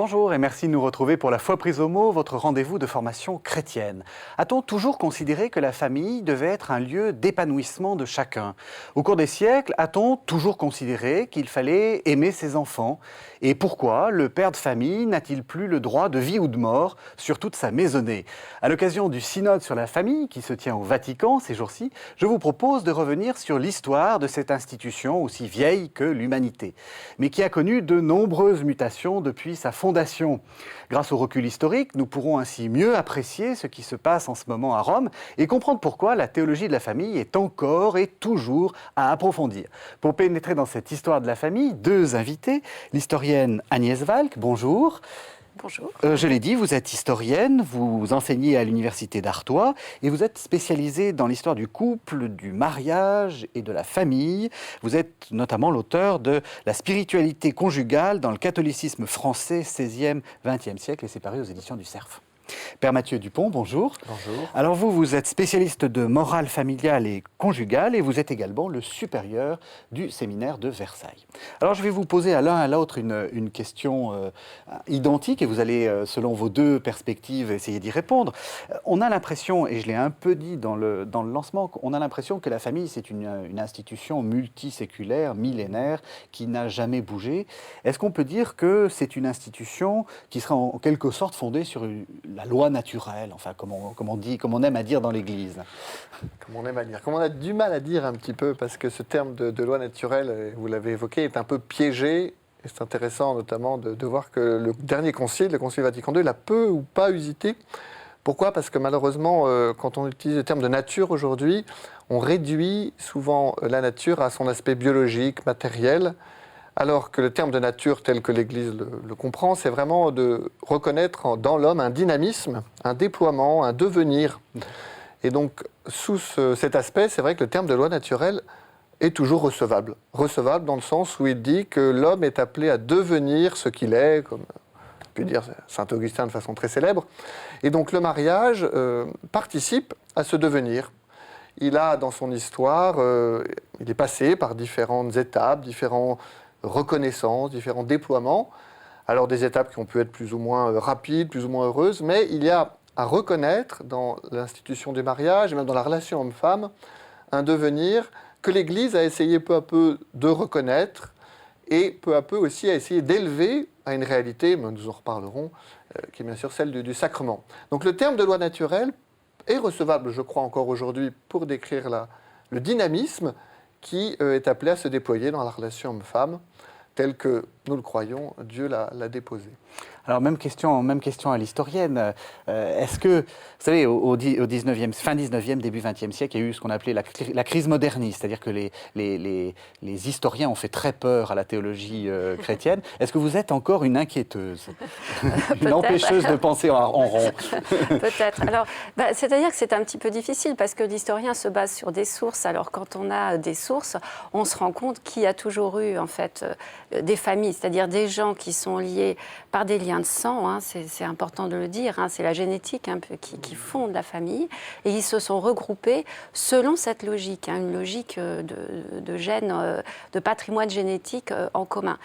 Bonjour et merci de nous retrouver pour la Foi prise au mot, votre rendez-vous de formation chrétienne. A-t-on toujours considéré que la famille devait être un lieu d'épanouissement de chacun? Au cours des siècles, a-t-on toujours considéré qu'il fallait aimer ses enfants? Et pourquoi le père de famille n'a-t-il plus le droit de vie ou de mort sur toute sa maisonnée? À l'occasion du synode sur la famille qui se tient au Vatican ces jours-ci, je vous propose de revenir sur l'histoire de cette institution aussi vieille que l'humanité, mais qui a connu de nombreuses mutations depuis sa fondation. Grâce au recul historique, nous pourrons ainsi mieux apprécier ce qui se passe en ce moment à Rome et comprendre pourquoi la théologie de la famille est encore et toujours à approfondir. Pour pénétrer dans cette histoire de la famille, deux invités, l'historienne Agnès Valk, bonjour. Bonjour. Je l'ai dit, vous êtes historienne, vous enseignez à l'université d'Artois et vous êtes spécialisée dans l'histoire du couple, du mariage et de la famille. Vous êtes notamment l'auteur de La spiritualité conjugale dans le catholicisme français 16e, 20e siècle et c'est paru aux éditions du Cerf. Père Mathieu Dupont, bonjour. Bonjour. Alors vous êtes spécialiste de morale familiale et conjugale et vous êtes également le supérieur du séminaire de Versailles. Alors je vais vous poser à l'un à l'autre une question identique et vous allez, selon vos deux perspectives, essayer d'y répondre. On a l'impression, et je l'ai un peu dit dans le lancement, on a l'impression que la famille c'est une institution multiséculaire, millénaire, qui n'a jamais bougé. Est-ce qu'on peut dire que c'est une institution qui sera en quelque sorte fondée sur la loi naturelle, enfin, comme on aime à dire dans l'Église. Comme on aime à dire. Comme on a du mal à dire un petit peu, parce que ce terme de loi naturelle, vous l'avez évoqué, est un peu piégé. Et c'est intéressant notamment de voir que le dernier concile, le Concile Vatican II, l'a peu ou pas usité. Pourquoi ? Parce que malheureusement, quand on utilise le terme de nature aujourd'hui, on réduit souvent la nature à son aspect biologique, matériel, alors que le terme de nature tel que l'Église le comprend, c'est vraiment de reconnaître dans l'homme un dynamisme, un déploiement, un devenir. Et donc, sous cet aspect, c'est vrai que le terme de loi naturelle est toujours recevable. Recevable dans le sens où il dit que l'homme est appelé à devenir ce qu'il est, comme peut dire saint Augustin de façon très célèbre. Et donc le mariage participe à ce devenir. Il a dans son histoire, il est passé par différentes étapes, différents reconnaissance, différents déploiements, alors des étapes qui ont pu être plus ou moins rapides, plus ou moins heureuses, mais il y a à reconnaître dans l'institution du mariage, et même dans la relation homme-femme, un devenir que l'Église a essayé peu à peu de reconnaître et peu à peu aussi a essayé d'élever à une réalité, mais nous en reparlerons, qui est bien sûr celle du sacrement. Donc le terme de loi naturelle est recevable, je crois, encore aujourd'hui pour décrire le dynamisme qui est appelé à se déployer dans la relation homme-femme, telle que, nous le croyons, Dieu l'a déposée. Alors, même question à l'historienne. Est-ce que, vous savez, au 19e, fin 19e, début 20e siècle, il y a eu ce qu'on appelait la crise moderniste, c'est-à-dire que les historiens ont fait très peur à la théologie chrétienne. Est-ce que vous êtes encore une inquiéteuse, une empêcheuse de penser en rond? Peut-être. Alors, c'est-à-dire que c'est un petit peu difficile parce que l'historien se base sur des sources. Alors, quand on a des sources, on se rend compte qu'il y a toujours eu, en fait, des familles, c'est-à-dire des gens qui sont liés par des liens de sang, hein, c'est important de le dire, hein, c'est la génétique un peu qui fonde la famille, et ils se sont regroupés selon cette logique, hein, une logique de gènes, de patrimoine génétique en commun,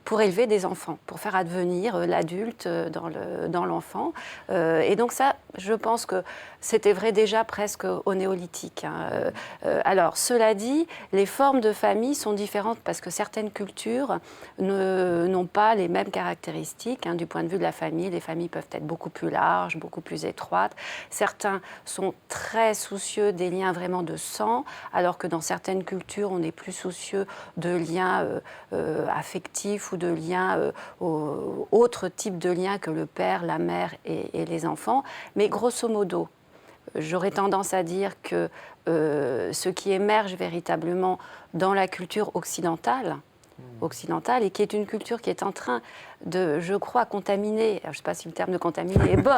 pour élever des enfants, pour faire advenir l'adulte dans l'enfant. Et donc ça, je pense que c'était vrai déjà presque au néolithique. Hein. Alors, cela dit, les formes de famille sont différentes parce que certaines cultures n'ont pas les mêmes caractéristiques. Hein, du point de vue de la famille, les familles peuvent être beaucoup plus larges, beaucoup plus étroites. Certains sont très soucieux des liens vraiment de sang, alors que dans certaines cultures, on est plus soucieux de liens affectifs ou de liens, autres types de liens que le père, la mère et les enfants. Mais grosso modo, j'aurais tendance à dire que ce qui émerge véritablement dans la culture occidentale et qui est une culture qui est en train de, je crois, contaminer, je ne sais pas si le terme de contaminer est bon,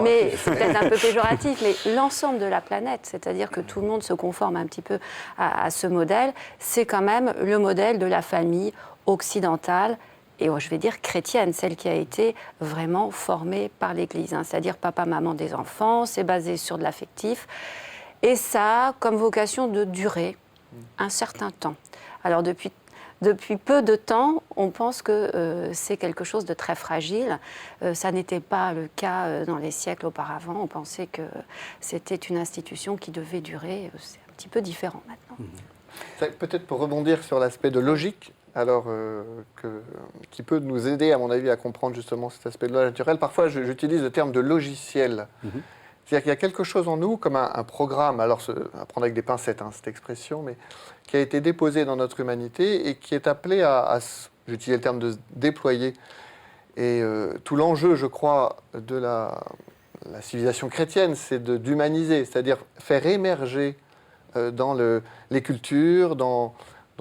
mais c'est peut-être un peu péjoratif, mais l'ensemble de la planète, c'est-à-dire que tout le monde se conforme un petit peu à ce modèle, c'est quand même le modèle de la famille occidentale, et je vais dire chrétienne, celle qui a été vraiment formée par l'Église, hein, c'est-à-dire papa, maman des enfants, c'est basé sur de l'affectif, et ça a comme vocation de durer un certain temps. Alors depuis depuis peu de temps, on pense que c'est quelque chose de très fragile. Ça n'était pas le cas dans les siècles auparavant. On pensait que c'était une institution qui devait durer. C'est un petit peu différent maintenant. Peut-être pour rebondir sur l'aspect de logique, alors qui peut nous aider, à mon avis, à comprendre justement cet aspect de loi naturelle. Parfois, j'utilise le terme de logiciel. C'est-à-dire qu'il y a quelque chose en nous, comme un programme, alors à prendre avec des pincettes, cette expression, mais qui a été déposé dans notre humanité et qui est appelé j'utilise le terme de déployer. Et tout l'enjeu, je crois, de la civilisation chrétienne, c'est d'humaniser, c'est-à-dire faire émerger dans les cultures, dans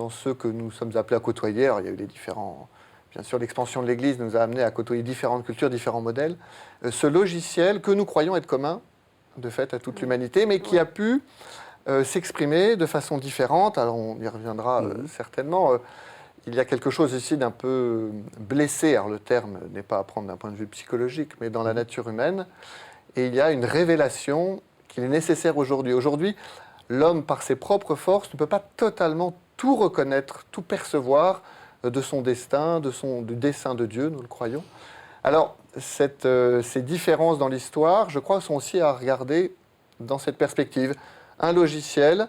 ceux que nous sommes appelés à côtoyer. Alors, il y a eu les différents... Bien sûr, l'expansion de l'Église nous a amenés à côtoyer différentes cultures, différents modèles. Ce logiciel que nous croyons être commun, de fait, à toute l'humanité, mais qui a pu s'exprimer de façon différente. Alors, on y reviendra certainement. Il y a quelque chose ici d'un peu blessé. Alors, le terme n'est pas à prendre d'un point de vue psychologique, mais dans la nature humaine. Et il y a une révélation qu'il est nécessaire aujourd'hui. Aujourd'hui, l'homme, par ses propres forces, ne peut pas totalement tout reconnaître, tout percevoir de son destin, du dessein de Dieu, nous le croyons. Alors, ces différences dans l'histoire, je crois, sont aussi à regarder dans cette perspective. Un logiciel,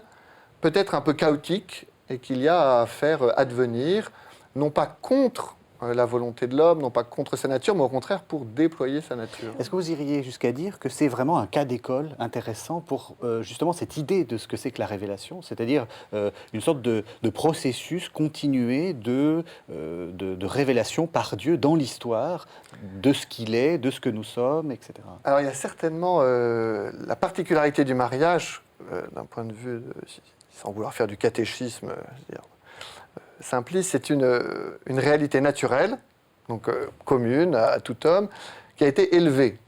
peut-être un peu chaotique, et qu'il y a à faire advenir, non pas contre la volonté de l'homme, non pas contre sa nature, mais au contraire pour déployer sa nature. Est-ce que vous iriez jusqu'à dire que c'est vraiment un cas d'école intéressant pour justement cette idée de ce que c'est que la révélation, c'est-à-dire une sorte de processus continué de révélation par Dieu dans l'histoire de ce qu'il est, de ce que nous sommes, etc. Alors il y a certainement la particularité du mariage, d'un point de vue, sans vouloir faire du catéchisme, c'est-à-dire simpliste, c'est une réalité naturelle, donc commune à tout homme, qui a été élevée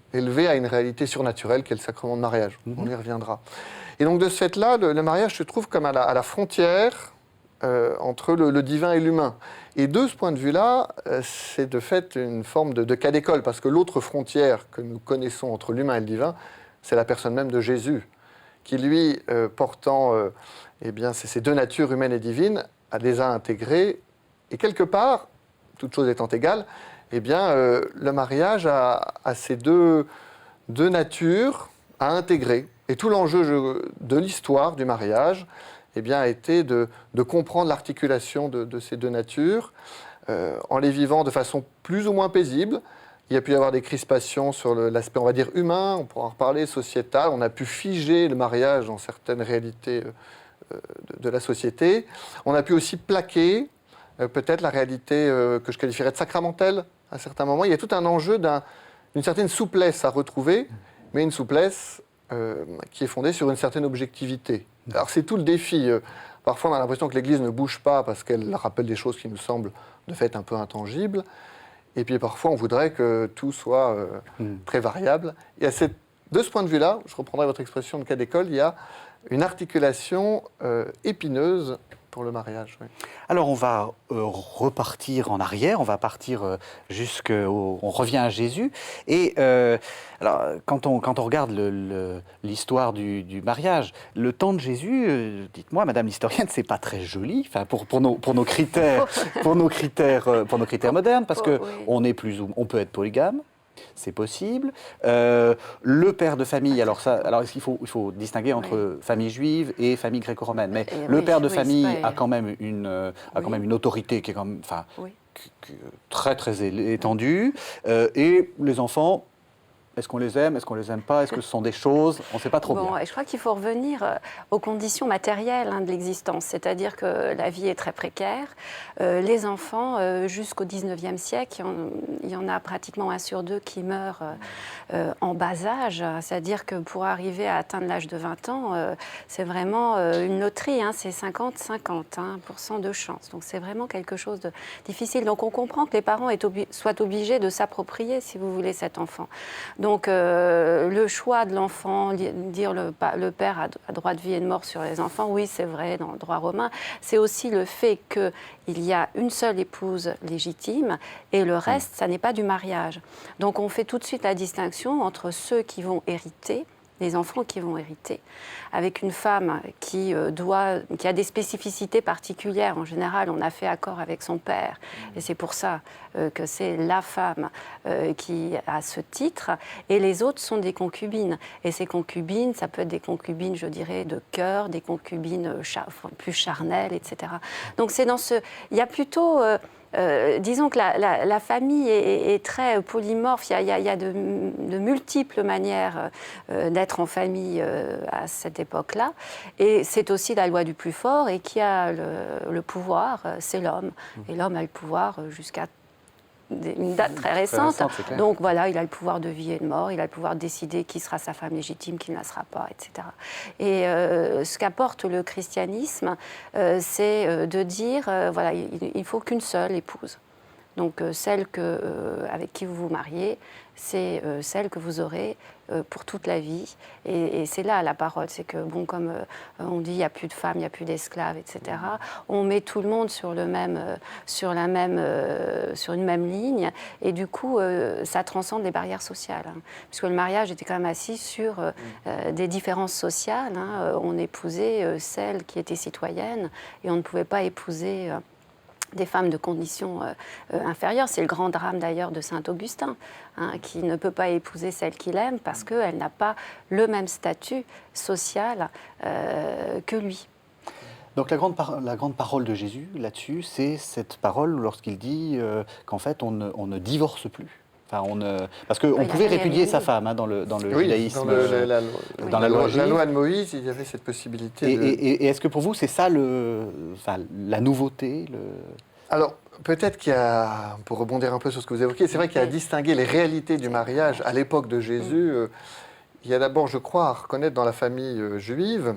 à une réalité surnaturelle qui est le sacrement de mariage. On y reviendra. Et donc de ce fait-là, le mariage se trouve comme à la frontière entre le divin et l'humain. Et de ce point de vue-là, c'est de fait une forme de cas d'école, parce que l'autre frontière que nous connaissons entre l'humain et le divin, c'est la personne même de Jésus, qui lui, portant ces deux natures humaines et divines, les a intégrés, et quelque part, toute chose étant égale, le mariage a ces deux natures à intégrer. Et tout l'enjeu de l'histoire du mariage a été de comprendre l'articulation de ces deux natures, en les vivant de façon plus ou moins paisible. Il y a pu y avoir des crispations sur l'aspect, on va dire, humain, on pourra en reparler, sociétal. On a pu figer le mariage dans certaines réalités de la société. On a pu aussi plaquer peut-être la réalité que je qualifierais de sacramentelle à certains moments. Il y a tout un enjeu d'une certaine souplesse à retrouver, mais une souplesse qui est fondée sur une certaine objectivité. Alors c'est tout le défi. Parfois on a l'impression que l'Église ne bouge pas parce qu'elle rappelle des choses qui nous semblent de fait un peu intangibles. Et puis parfois on voudrait que tout soit très variable. Et de ce point de vue-là, je reprendrai votre expression de cas d'école, il y a une articulation épineuse pour le mariage. Oui. Alors on va repartir en arrière, on va partir on revient à Jésus. Et alors, quand on regarde l'histoire du mariage, le temps de Jésus, dites-moi, Madame l'historienne, c'est pas très joli. Enfin, pour nos critères, pour nos critères modernes, parce que on peut être polygame. C'est possible. Le père de famille, alors il faut distinguer entre famille juive et famille gréco-romaine. Mais le père de famille a quand même une autorité qui est quand même, très très étendue. Et les enfants, est-ce qu'on les aime, est-ce qu'on les aime pas, est-ce que ce sont des choses, on ne sait pas trop bien. Et je crois qu'il faut revenir aux conditions matérielles de l'existence, c'est-à-dire que la vie est très précaire. Les enfants, jusqu'au 19e siècle, il y en a pratiquement 1 sur 2 qui meurent en bas âge, c'est-à-dire que pour arriver à atteindre l'âge de 20 ans, c'est vraiment une loterie, c'est 50-50% de chance. Donc c'est vraiment quelque chose de difficile. Donc on comprend que les parents soient obligés de s'approprier, si vous voulez, cet enfant. Donc le choix de l'enfant, dire le père a droit de vie et de mort sur les enfants, oui c'est vrai dans le droit romain, c'est aussi le fait qu'il y a une seule épouse légitime et le reste, ça n'est pas du mariage. Donc on fait tout de suite la distinction entre ceux qui vont hériter les enfants qui vont hériter, avec une femme qui a des spécificités particulières. En général, on a fait accord avec son père, et c'est pour ça que c'est la femme qui a ce titre, et les autres sont des concubines. Et ces concubines, ça peut être des concubines, je dirais, de cœur, des concubines plus charnelles, etc. Donc c'est dans ce... Il y a plutôt... disons que la famille est très polymorphe. Il y a de multiples manières d'être en famille à cette époque-là. Et c'est aussi la loi du plus fort. Et qui a le pouvoir, c'est l'homme. Et l'homme a le pouvoir jusqu'à une date très récente. Donc voilà, il a le pouvoir de vie et de mort, il a le pouvoir de décider qui sera sa femme légitime, qui ne la sera pas, etc. Et ce qu'apporte le christianisme, c'est de dire, voilà, il faut qu'une seule épouse. Donc celle avec qui vous vous mariez, c'est celle que vous aurez pour toute la vie. Et c'est là la parole, c'est que, bon, comme on dit, il n'y a plus de femmes, il n'y a plus d'esclaves, etc. On met tout le monde sur une même ligne. Et du coup, ça transcende les barrières sociales. Hein, puisque le mariage était quand même assis sur des différences sociales. Hein. On épousait celles qui étaient citoyennes et on ne pouvait pas épouser... des femmes de conditions inférieures. C'est le grand drame d'ailleurs de Saint-Augustin, hein, qui ne peut pas épouser celle qu'il aime parce qu'elle n'a pas le même statut social que lui. Donc la grande parole de Jésus là-dessus, c'est cette parole lorsqu'il dit qu'en fait on ne divorce plus. Enfin, parce qu'on pouvait répudier sa femme hein, dans le judaïsme. Dans la loi de Moïse, il y avait cette possibilité. Et est-ce que pour vous, c'est ça la nouveauté Alors, peut-être qu'il y a, pour rebondir un peu sur ce que vous évoquez, c'est vrai qu'il y a à distinguer les réalités du mariage à l'époque de Jésus. Il y a d'abord, je crois, à reconnaître dans la famille juive,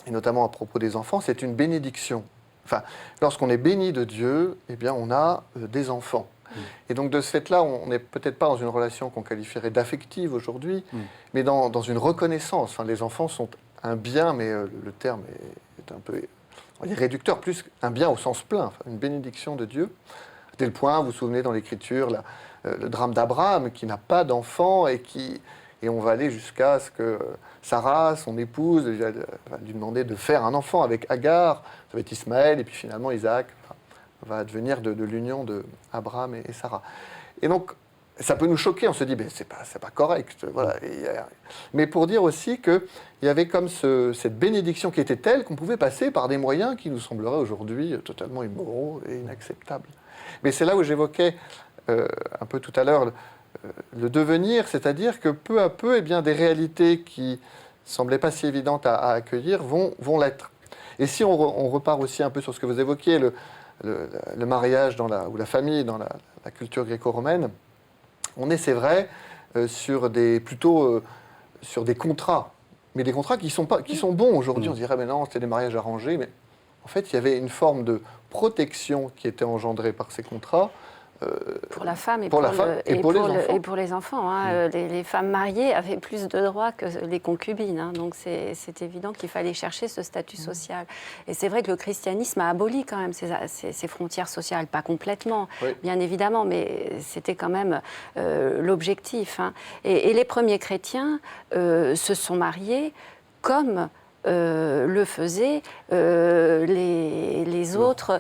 et notamment à propos des enfants, c'est une bénédiction. Enfin, lorsqu'on est béni de Dieu, eh bien, on a des enfants. Et donc, de ce fait-là, on n'est peut-être pas dans une relation qu'on qualifierait d'affective aujourd'hui, mais dans une reconnaissance. Enfin, les enfants sont un bien, mais le terme est un peu... on va dire réducteur, plus un bien au sens plein, enfin, une bénédiction de Dieu. À tel point, vous vous souvenez dans l'Écriture, le drame d'Abraham, qui n'a pas d'enfant et on va aller jusqu'à ce que Sarah, son épouse, va lui demander de faire un enfant avec Agar, ça va être Ismaël, et puis finalement Isaac va devenir de l'union de Abraham et Sarah. Et donc, ça peut nous choquer, on se dit, mais c'est pas correct. Voilà. Mais pour dire aussi qu'il y avait comme cette bénédiction qui était telle qu'on pouvait passer par des moyens qui nous sembleraient aujourd'hui totalement immoraux et inacceptables. Mais c'est là où j'évoquais un peu tout à l'heure le devenir, c'est-à-dire que peu à peu, eh bien, des réalités qui semblaient pas si évidentes à accueillir vont l'être. Et si on repart aussi un peu sur ce que vous évoquiez, le mariage ou la famille dans la culture gréco-romaine, on est, c'est vrai, sur des contrats, mais des contrats qui sont bons aujourd'hui. On se dirait, mais non, c'était des mariages arrangés, mais en fait, il y avait une forme de protection qui était engendrée par ces contrats. Pour la femme et pour les enfants. Hein. Les femmes mariées avaient plus de droits que les concubines. Hein. Donc c'est évident qu'il fallait chercher ce statut social. Et c'est vrai que le christianisme a aboli quand même ces frontières sociales. Pas complètement, bien évidemment, mais c'était quand même l'objectif. Hein. Et les premiers chrétiens se sont mariés comme... le faisaient les autres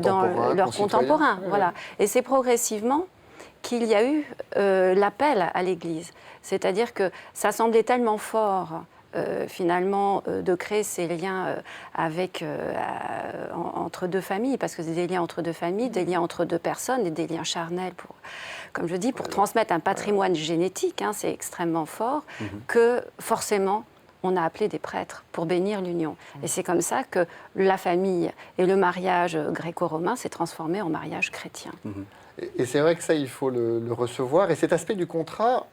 dans leurs contemporains. Voilà. Et c'est progressivement qu'il y a eu l'appel à l'Église. C'est-à-dire que ça semblait tellement fort, finalement, de créer ces liens entre deux familles, parce que c'est des liens entre deux familles, des liens entre deux personnes, et des liens charnels, comme je dis, pour transmettre un patrimoine génétique, hein, c'est extrêmement fort, que forcément... on a appelé des prêtres pour bénir l'union. Et c'est comme ça que la famille et le mariage gréco-romain s'est transformé en mariage chrétien. Et c'est vrai que ça, il faut le recevoir. Et cet aspect du contrat,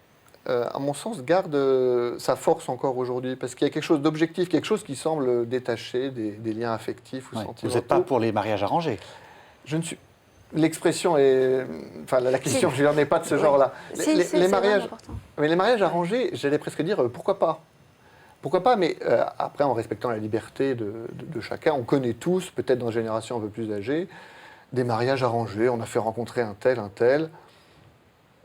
à mon sens, garde sa force encore aujourd'hui. Parce qu'il y a quelque chose d'objectif, quelque chose qui semble détaché des liens affectifs ou sentimentaux. Vous n'êtes pas pour les mariages arrangés? Je ne suis... L'expression est... Enfin, la question, je n'en ai pas de ce genre-là. Les mariages... Mais les mariages arrangés, j'allais presque dire, pourquoi pas? Pourquoi pas, mais après, en respectant la liberté de chacun, on connaît tous, peut-être dans une génération un peu plus âgée, des mariages arrangés. On a fait rencontrer un tel.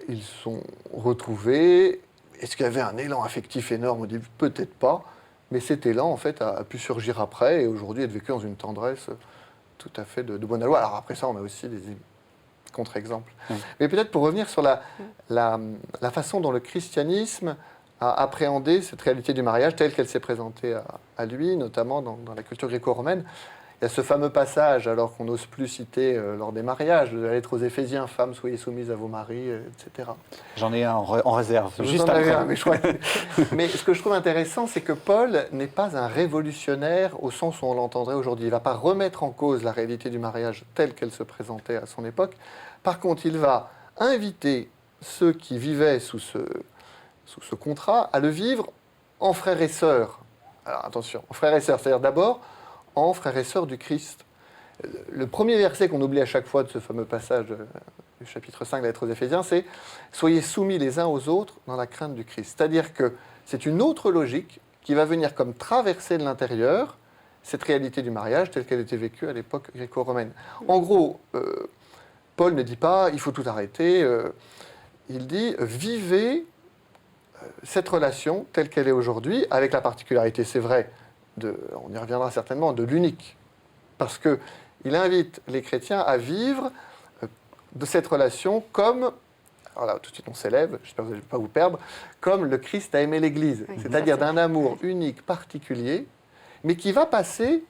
Ils sont retrouvés Est-ce qu'il y avait un élan affectif énorme au début? Peut-être pas, mais cet élan, en fait, a pu surgir après, et aujourd'hui est vécu dans une tendresse tout à fait de bonne aloi. Alors après ça, on a aussi des contre-exemples. Mais peut-être pour revenir sur la façon dont le christianisme a appréhendé cette réalité du mariage telle qu'elle s'est présentée à lui, notamment dans la culture gréco-romaine. Il y a ce fameux passage, alors qu'on n'ose plus citer lors des mariages, de la lettre aux Éphésiens, « Femmes, soyez soumises à vos maris », etc. J'en ai un en réserve, juste Vous en avez après. un, mais ce que je trouve intéressant, c'est que Paul n'est pas un révolutionnaire au sens où on l'entendrait aujourd'hui. Il ne va pas remettre en cause la réalité du mariage telle qu'elle se présentait à son époque. Par contre, il va inviter ceux qui vivaient sous ce contrat à le vivre en frères et sœurs. Alors attention, en frères et sœurs, c'est-à-dire d'abord en frères et sœurs du Christ. Le premier verset qu'on oublie à chaque fois de ce fameux passage du chapitre 5 de la lettre aux Éphésiens, c'est « Soyez soumis les uns aux autres dans la crainte du Christ ». C'est-à-dire que c'est une autre logique qui va venir comme traverser de l'intérieur cette réalité du mariage telle qu'elle était vécue à l'époque gréco-romaine. En gros, Paul ne dit pas « il faut tout arrêter », il dit « vivez cette relation telle qu'elle est aujourd'hui », avec la particularité, c'est vrai, on y reviendra certainement, de l'unique. Parce qu'il invite les chrétiens à vivre de cette relation comme, alors là tout de suite on s'élève, j'espère que je ne vais pas vous perdre, comme le Christ a aimé l'Église, oui, c'est-à-dire d'un amour unique, particulier, mais qui va passer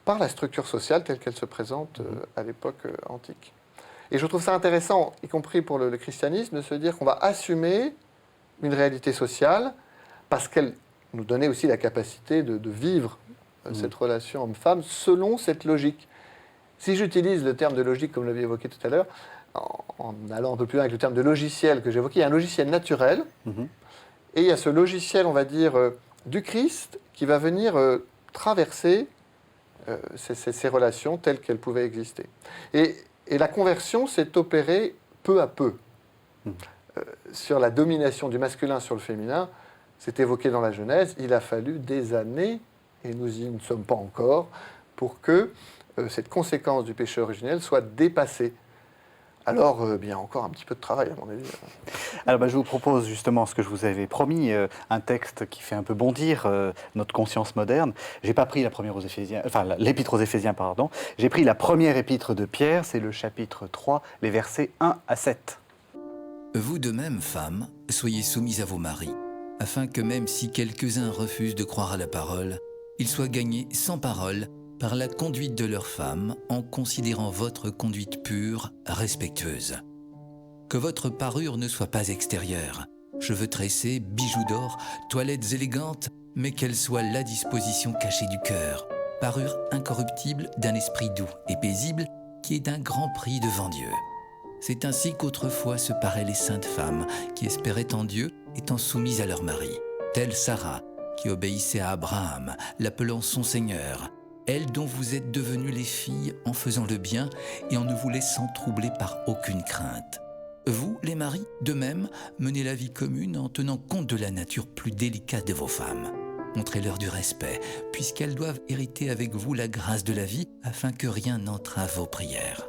par la structure sociale telle qu'elle se présente à l'époque antique. Et je trouve ça intéressant, y compris pour le christianisme, de se dire qu'on va assumer une réalité sociale parce qu'elle nous donnait aussi la capacité de vivre cette relation homme-femme selon cette logique. Si j'utilise le terme de logique, comme je l'avais évoqué tout à l'heure, en allant un peu plus loin avec le terme de logiciel que j'évoquais, il y a un logiciel naturel, et il y a ce logiciel, on va dire, du Christ, qui va venir traverser ces relations telles qu'elles pouvaient exister. Et la conversion s'est opérée peu à peu. Sur la domination du masculin sur le féminin, c'est évoqué dans la Genèse, il a fallu des années, et nous y ne sommes pas encore, pour que cette conséquence du péché originel soit dépassée. Alors, bien encore un petit peu de travail, à mon avis. Alors, je vous propose justement ce que je vous avais promis, un texte qui fait un peu bondir notre conscience moderne. J'ai pas pris l'épître aux Éphésiens, pardon. J'ai pris la première épître de Pierre, c'est le chapitre 3, les versets 1 à 7. Vous de même, femmes, soyez soumises à vos maris, afin que même si quelques-uns refusent de croire à la parole, ils soient gagnés sans parole par la conduite de leurs femmes en considérant votre conduite pure, respectueuse. Que votre parure ne soit pas extérieure, cheveux tressés, bijoux d'or, toilettes élégantes, mais qu'elle soit la disposition cachée du cœur, parure incorruptible d'un esprit doux et paisible qui est d'un grand prix devant Dieu. C'est ainsi qu'autrefois se paraient les saintes femmes qui espéraient en Dieu étant soumises à leur mari, telle Sarah qui obéissait à Abraham, l'appelant son Seigneur, elle dont vous êtes devenues les filles en faisant le bien et en ne vous laissant troubler par aucune crainte. Vous, les maris, de même, menez la vie commune en tenant compte de la nature plus délicate de vos femmes. Montrez-leur du respect, puisqu'elles doivent hériter avec vous la grâce de la vie, afin que rien n'entrave vos prières.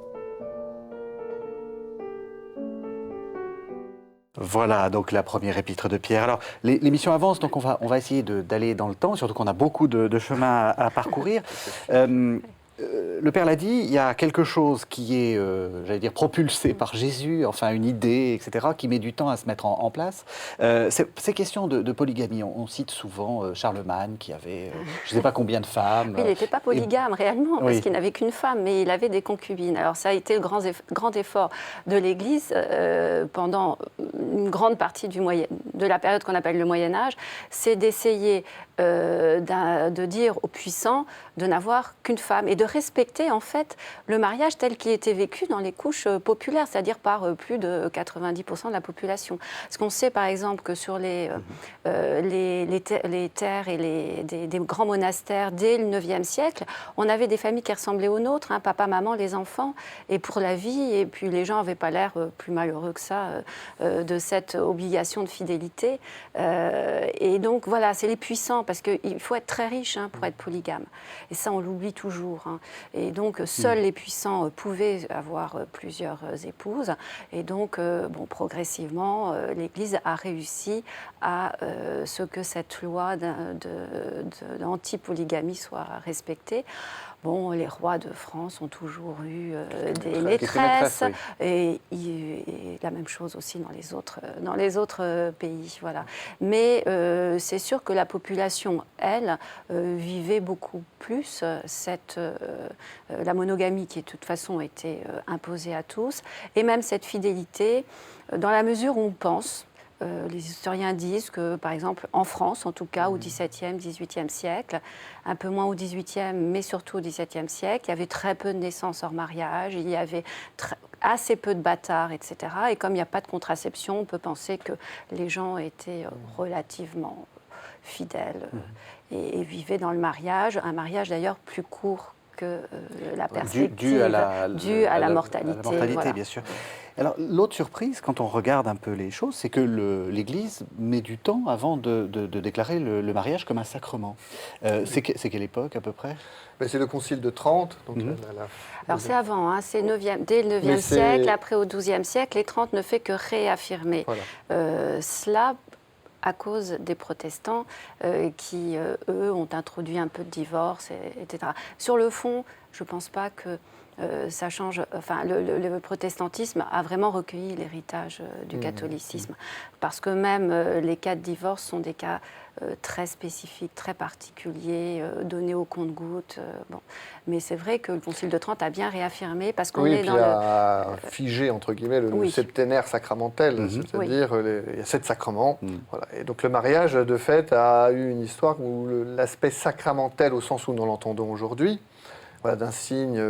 Voilà, donc la première épître de Pierre. Alors, l'émission avance, donc on va essayer d'aller dans le temps, surtout qu'on a beaucoup de chemin à parcourir. Le Père l'a dit, il y a quelque chose qui est, j'allais dire, propulsé par Jésus, enfin une idée, etc., qui met du temps à se mettre en place. Ces questions de polygamie, on cite souvent Charlemagne, qui avait je ne sais pas combien de femmes. Il n'était pas polygame réellement, parce Oui. qu'il n'avait qu'une femme, mais il avait des concubines. Alors ça a été le grand effort de l'Église pendant une grande partie de la période qu'on appelle le Moyen-Âge, c'est d'essayer de dire aux puissants de n'avoir qu'une femme et de respecter en fait le mariage tel qu'il était vécu dans les couches populaires, c'est-à-dire par plus de 90% de la population. Parce qu'on sait par exemple que sur les terres et des grands monastères dès le 9e siècle, on avait des familles qui ressemblaient aux nôtres, hein, papa, maman, les enfants, et pour la vie, et puis les gens n'avaient pas l'air plus malheureux que ça de cette obligation de fidélité. Et donc voilà, c'est les puissants, parce qu'il faut être très riche pour être polygame. Et ça, on l'oublie toujours. hein. Et donc, seuls les puissants pouvaient avoir plusieurs épouses. Et donc, progressivement, l'Église a réussi à ce que cette loi d'anti-polygamie soit respectée. Bon, les rois de France ont toujours eu des maîtresses, et la même chose aussi dans les autres pays. Voilà. Mais c'est sûr que la population, elle, vivait beaucoup plus la monogamie qui, de toute façon, était imposée à tous, et même cette fidélité, dans la mesure où on pense. Les historiens disent que, par exemple, en France, en tout cas, au XVIIe, XVIIIe siècle, un peu moins au XVIIIe, mais surtout au XVIIe siècle, il y avait très peu de naissances hors mariage, il y avait assez peu de bâtards, etc. Et comme il n'y a pas de contraception, on peut penser que les gens étaient relativement fidèles et vivaient dans le mariage, un mariage d'ailleurs plus court que la perspective, due à la mortalité. À la mortalité, bien sûr. Alors, l'autre surprise, quand on regarde un peu les choses, c'est que l'Église met du temps avant de déclarer le mariage comme un sacrement. C'est quelle époque, à peu près? C'est le Concile de Trente. Donc Alors, c'est avant, hein, c'est dès le 9e siècle, après au 12e siècle, les 30 ne fait que réaffirmer cela à cause des protestants qui, eux, ont introduit un peu de divorce, etc. Sur le fond, je ne pense pas que ça change. Enfin, le protestantisme a vraiment recueilli l'héritage du catholicisme, parce que même les cas de divorce sont des cas très spécifiques, très particuliers, donnés au compte-gouttes. Mais c'est vrai que le Concile de Trente a bien réaffirmé, parce qu'on est dans a figé, entre guillemets, le septénaire sacramentel, c'est-à-dire il y a 7 sacrements. Voilà. Et donc le mariage, de fait, a eu une histoire où l'aspect sacramentel, au sens où nous l'entendons aujourd'hui, d'un signe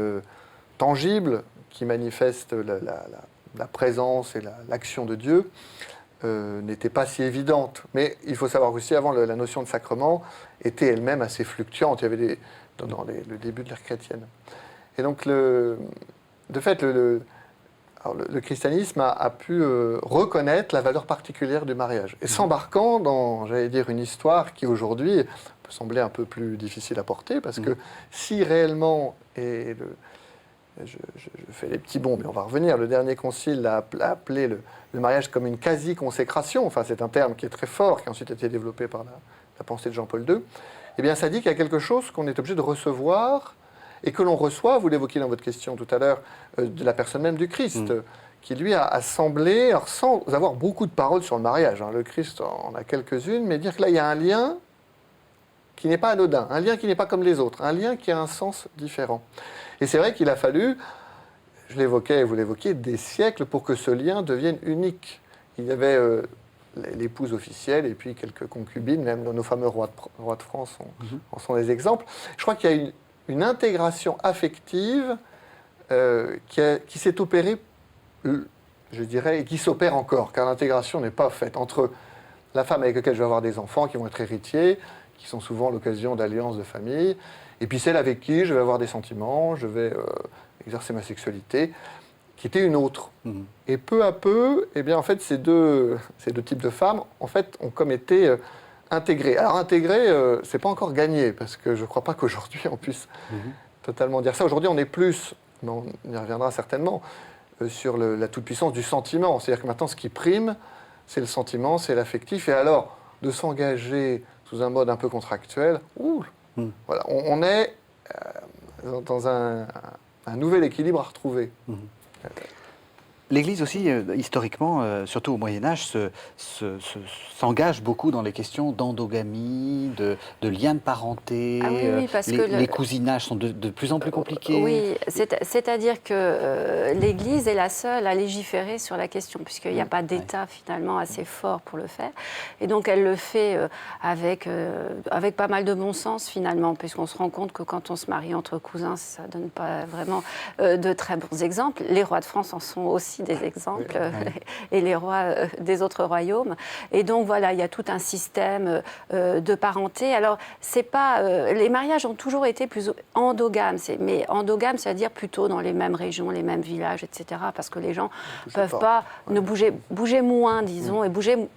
tangible qui manifeste la présence et l'action de Dieu, n'était pas si évidente. Mais il faut savoir aussi, avant, la notion de sacrement était elle-même assez fluctuante. Il y avait dans le début de l'ère chrétienne. Et donc, de fait, le christianisme a pu reconnaître la valeur particulière du mariage. Et s'embarquant dans, j'allais dire, une histoire qui, aujourd'hui, peut sembler un peu plus difficile à porter, parce que si réellement, et je fais les petits bons, mais on va revenir, le dernier concile a appelé le mariage comme une quasi-consécration, enfin c'est un terme qui est très fort, qui a ensuite été développé par la pensée de Jean-Paul II, eh bien ça dit qu'il y a quelque chose qu'on est obligé de recevoir, et que l'on reçoit, vous l'évoquiez dans votre question tout à l'heure, de la personne même du Christ, qui lui a semblé, alors sans avoir beaucoup de paroles sur le mariage, hein, le Christ en a quelques-unes, mais dire que là il y a un lien qui n'est pas anodin, un lien qui n'est pas comme les autres, un lien qui a un sens différent. Et c'est vrai qu'il a fallu, je l'évoquais et vous l'évoquiez, des siècles pour que ce lien devienne unique. Il y avait l'épouse officielle et puis quelques concubines, même nos fameux rois de France en sont des exemples. Je crois qu'il y a une intégration affective qui s'est opérée, je dirais, et qui s'opère encore, car l'intégration n'est pas faite entre la femme avec laquelle je vais avoir des enfants qui vont être héritiers, qui sont souvent l'occasion d'alliances de famille, et puis celle avec qui je vais avoir des sentiments, je vais exercer ma sexualité, qui était une autre. Et peu à peu, eh bien, en fait, ces deux types de femmes, en fait, ont comme été intégrés. Alors intégrés, c'est pas encore gagné, parce que je crois pas qu'aujourd'hui on puisse totalement dire ça. Aujourd'hui, on est plus, mais on y reviendra certainement, sur la toute-puissance du sentiment. C'est-à-dire que maintenant, ce qui prime, c'est le sentiment, c'est l'affectif. Et alors, de s'engager sous un mode un peu contractuel, voilà, on est dans un nouvel équilibre à retrouver. L'Église aussi, historiquement, surtout au Moyen-Âge, s'engage beaucoup dans les questions d'endogamie, de liens de parenté. Parce que les cousinages sont de plus en plus compliqués. Oui, c'est-à-dire que l'Église est la seule à légiférer sur la question, puisqu'il n'y a pas d'État finalement assez fort pour le faire. Et donc elle le fait avec pas mal de bon sens finalement, puisqu'on se rend compte que quand on se marie entre cousins, ça ne donne pas vraiment de très bons exemples. Les rois de France en sont aussi aussi des exemples, et les rois des autres royaumes. Et donc voilà, il y a tout un système de parenté. Alors, c'est pas, les mariages ont toujours été plus endogames, mais endogames, c'est-à-dire plutôt dans les mêmes régions, les mêmes villages, etc. Parce que les gens ne peuvent pas ne bouger moins, disons, et bouger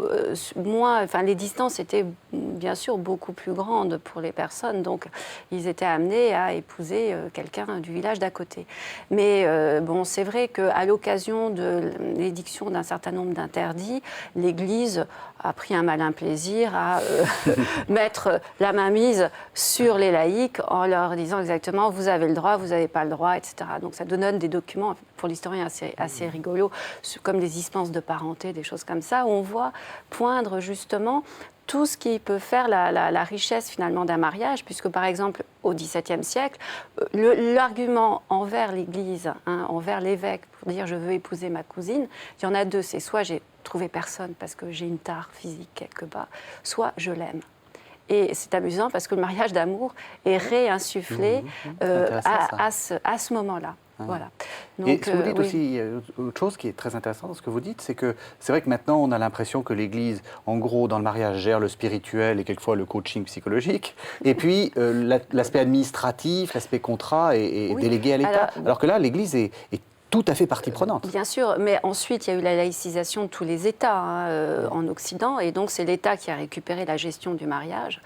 moins. Enfin, les distances étaient bien sûr beaucoup plus grandes pour les personnes, donc ils étaient amenés à épouser quelqu'un du village d'à côté. Mais bon, c'est vrai qu'à l'occasion de l'édiction d'un certain nombre d'interdits, l'Église a pris un malin plaisir à mettre la mainmise sur les laïcs en leur disant exactement vous avez le droit, vous n'avez pas le droit, etc. Donc ça donne des documents, pour l'historien assez rigolos, comme des dispenses de parenté, des choses comme ça, où on voit poindre justement tout ce qui peut faire la richesse finalement d'un mariage, puisque par exemple au XVIIe siècle, l'argument envers l'Église, envers l'évêque, pour dire je veux épouser ma cousine, il y en a deux, c'est soit j'ai trouvé personne parce que j'ai une tare physique quelque part, soit je l'aime. Et c'est amusant parce que le mariage d'amour est réinsufflé à ce moment-là. Voilà. Donc, et ce que vous dites aussi, il y a autre chose qui est très intéressante dans ce que vous dites, c'est que c'est vrai que maintenant on a l'impression que l'Église, en gros, dans le mariage, gère le spirituel et quelquefois le coaching psychologique, et puis l'aspect administratif, l'aspect contrat est délégué à l'État. Alors que là, l'Église est tout à fait partie prenante. Bien sûr, mais ensuite il y a eu la laïcisation de tous les États en Occident, et donc c'est l'État qui a récupéré la gestion du mariage,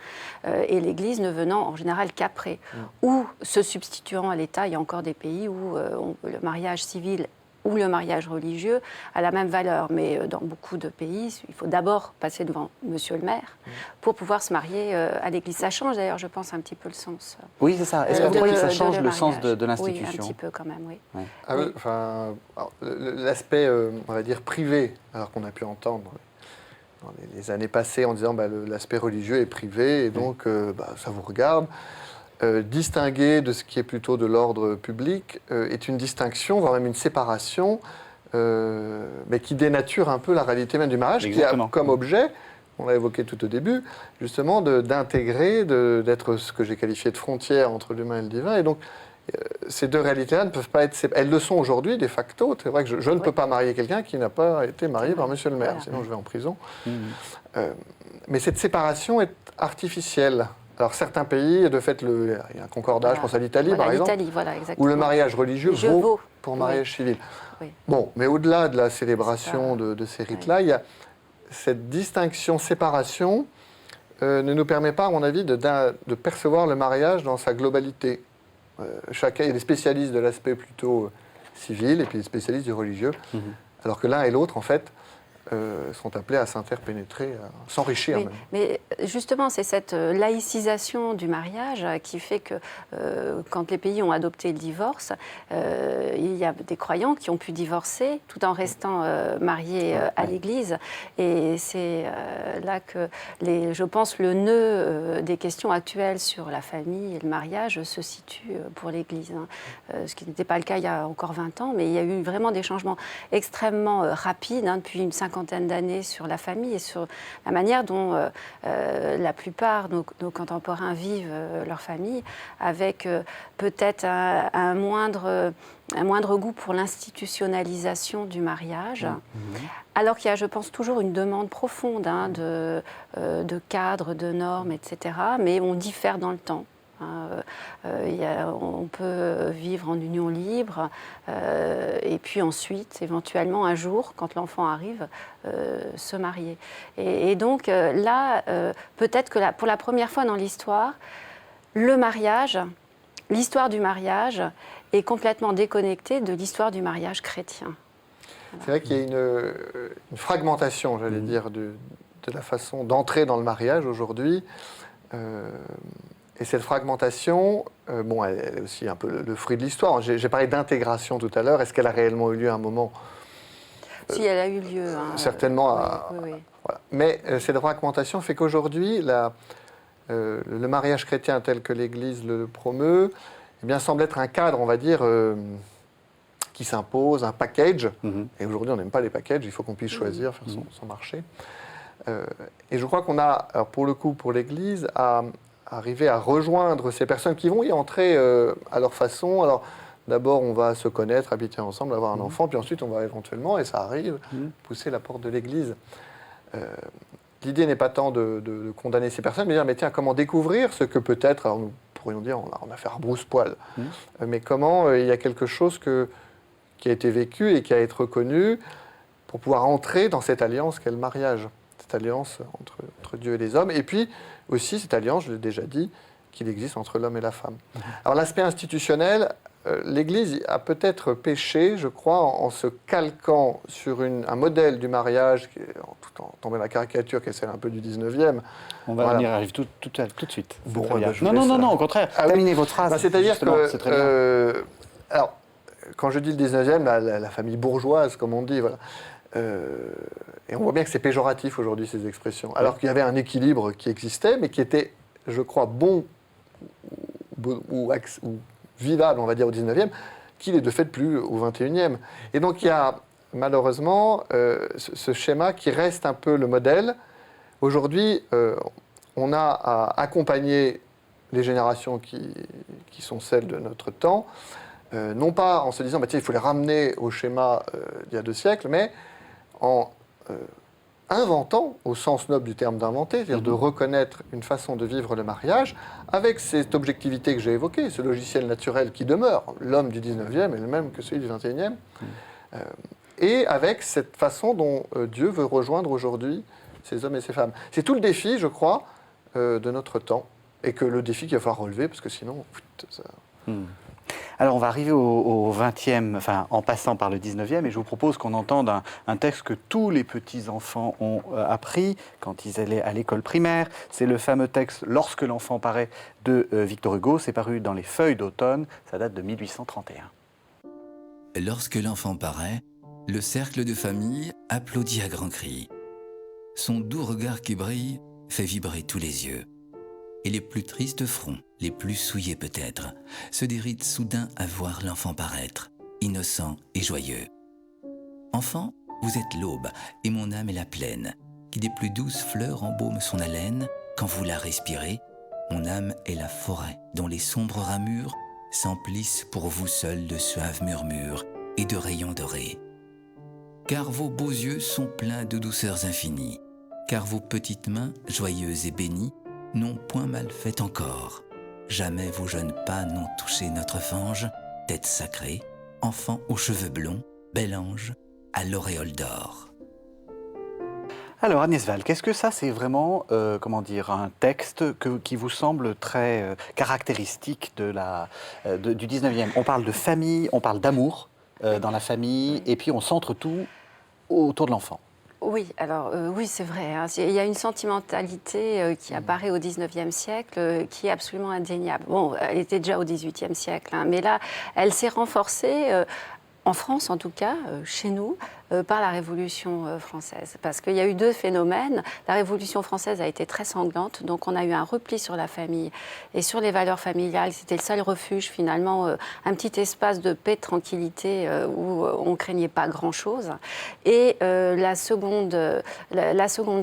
et l'Église ne venant en général qu'après, ou se substituant à l'État. Il y a encore des pays où le mariage civil ou le mariage religieux a la même valeur, mais dans beaucoup de pays, il faut d'abord passer devant Monsieur le maire pour pouvoir se marier à l'Église. Ça change d'ailleurs, je pense, un petit peu le sens. Oui, c'est ça. Est-ce que vous croyez que ça change le sens de l'institution? Oui, un petit peu quand même, oui. Ouais. Ah oui, enfin, l'aspect, on va dire, privé, alors qu'on a pu entendre dans les années passées en disant l'aspect religieux est privé et donc ça vous regarde. Distinguer de ce qui est plutôt de l'ordre public est une distinction, voire même une séparation, mais qui dénature un peu la réalité même du mariage, Exactement. qui a comme objet, on l'a évoqué tout au début, justement d'intégrer, d'être ce que j'ai qualifié de frontière entre l'humain et le divin. Et donc, ces deux réalités-là ne peuvent pas être séparées. Elles le sont aujourd'hui, de facto. C'est vrai que je ne peux pas marier quelqu'un qui n'a pas été marié par Monsieur le maire, sinon je vais en prison. Mais cette séparation est artificielle. Alors, certains pays, de fait, il y a un concordage, je pense à l'Italie, par exemple, où le mariage religieux vaut pour mariage civil. Oui. Bon, mais au-delà de la célébration de ces rites-là, il y a cette distinction, séparation, ne nous permet pas, à mon avis, de percevoir le mariage dans sa globalité. Chacun, il y a des spécialistes de l'aspect plutôt civil et puis des spécialistes du religieux, alors que l'un et l'autre, en fait, sont appelés à s'interpénétrer, à s'enrichir même. Mais justement, c'est cette laïcisation du mariage qui fait que quand les pays ont adopté le divorce, il y a des croyants qui ont pu divorcer tout en restant mariés à l'Église. Et c'est là que, je pense, le nœud des questions actuelles sur la famille et le mariage se situe pour l'Église. Ce qui n'était pas le cas il y a encore 20 ans, mais il y a eu vraiment des changements extrêmement rapides depuis une cinquantaine d'années sur la famille et sur la manière dont la plupart de nos contemporains vivent leur famille, avec peut-être un moindre goût pour l'institutionnalisation du mariage, alors qu'il y a, je pense, toujours une demande profonde de cadres, de normes, etc., mais on diffère dans le temps. On peut vivre en union libre et puis ensuite, éventuellement, un jour, quand l'enfant arrive, se marier. Et donc là, peut-être que pour la première fois dans l'histoire, l'histoire du mariage est complètement déconnectée de l'histoire du mariage chrétien. C'est vrai qu'il y a une fragmentation, j'allais dire, de la façon d'entrer dans le mariage aujourd'hui. Et cette fragmentation, elle est aussi un peu le fruit de l'histoire. J'ai parlé d'intégration tout à l'heure. Est-ce qu'elle a réellement eu lieu à un moment? Si, elle a eu lieu. Certainement. Oui. Voilà. Mais cette fragmentation fait qu'aujourd'hui, le mariage chrétien tel que l'Église le promeut, semble être un cadre, on va dire, qui s'impose, un package. Et aujourd'hui, on n'aime pas les packages. Il faut qu'on puisse choisir, faire son marché. Et je crois qu'on a, alors pour le coup, pour l'Église, à arriver à rejoindre ces personnes qui vont y entrer à leur façon. Alors, D'abord, on va se connaître, habiter ensemble, avoir un enfant, puis ensuite, on va éventuellement, et ça arrive, pousser la porte de l'Église. L'idée n'est pas tant de condamner ces personnes, mais de dire, mais tiens, comment découvrir ce que peut-être, alors nous pourrions dire, on a fait rebrousse-poil, mais comment il y a quelque chose qui a été vécu et qui a été reconnu pour pouvoir entrer dans cette alliance qu'est le mariage, cette alliance entre Dieu et les hommes, et puis aussi cette alliance, je l'ai déjà dit, qu'il existe entre l'homme et la femme. Alors l'aspect institutionnel, l'Église a peut-être péché, je crois, en se calquant sur un modèle du mariage, tout en tombant dans la caricature, qui est celle un peu du 19e. On y arrive tout de suite. Bon, Très bien. je non, laisse, au contraire. Terminez votre phrase. C'est-à-dire que... c'est très bien. Alors, quand je dis le 19e, la famille bourgeoise, comme on dit, voilà. Et on voit bien que c'est péjoratif aujourd'hui, ces expressions. Alors qu'il y avait un équilibre qui existait, mais qui était, je crois, bon ou vivable, on va dire, au 19e, qu'il est de fait plus au 21e. Et donc il y a malheureusement ce schéma qui reste un peu le modèle. Aujourd'hui, on a à accompagner les générations qui sont celles de notre temps, non pas en se disant, tiens, il faut les ramener au schéma d'il y a 2 siècles, mais en inventant, au sens noble du terme d'inventer, c'est-à-dire de reconnaître une façon de vivre le mariage, avec cette objectivité que j'ai évoquée, ce logiciel naturel qui demeure. L'homme du 19e est le même que celui du 21e. Et avec cette façon dont Dieu veut rejoindre aujourd'hui ces hommes et ces femmes. C'est tout le défi, je crois, de notre temps, et que le défi qu'il va falloir relever, parce que sinon... ça... Alors, on va arriver au 20e, enfin, en passant par le 19e, et je vous propose qu'on entende un texte que tous les petits-enfants ont appris quand ils allaient à l'école primaire. C'est le fameux texte « Lorsque l'enfant paraît » de Victor Hugo. C'est paru dans les Feuilles d'automne. Ça date de 1831. Lorsque l'enfant paraît, le cercle de famille applaudit à grands cris. Son doux regard qui brille fait vibrer tous les yeux. Et les plus tristes fronts, les plus souillés peut-être, se dérident soudain à voir l'enfant paraître, innocent et joyeux. Enfant, vous êtes l'aube, et mon âme est la plaine, qui des plus douces fleurs embaume son haleine. Quand vous la respirez, mon âme est la forêt, dont les sombres ramures s'emplissent pour vous seuls de suaves murmures et de rayons dorés. Car vos beaux yeux sont pleins de douceurs infinies, car vos petites mains, joyeuses et bénies, n'ont point mal fait encore. Jamais vos jeunes pas n'ont touché notre fange, tête sacrée, enfant aux cheveux blonds, bel ange, à l'auréole d'or. Alors, Agnès Val, qu'est-ce que ça, c'est vraiment, un texte qui vous semble très caractéristique du 19e? On parle de famille, on parle d'amour dans la famille, et puis on centre tout autour de l'enfant. Oui, alors oui, c'est vrai. Hein. Il y a une sentimentalité qui apparaît au XIXe siècle qui est absolument indéniable. Bon, elle était déjà au XVIIIe siècle, hein, mais là, elle s'est renforcée, en France en tout cas, chez nous, par la Révolution française. Parce qu'il y a eu 2 phénomènes. La Révolution française a été très sanglante, donc on a eu un repli sur la famille et sur les valeurs familiales. C'était le seul refuge finalement, un petit espace de paix, de tranquillité où on ne craignait pas grand-chose. Et la seconde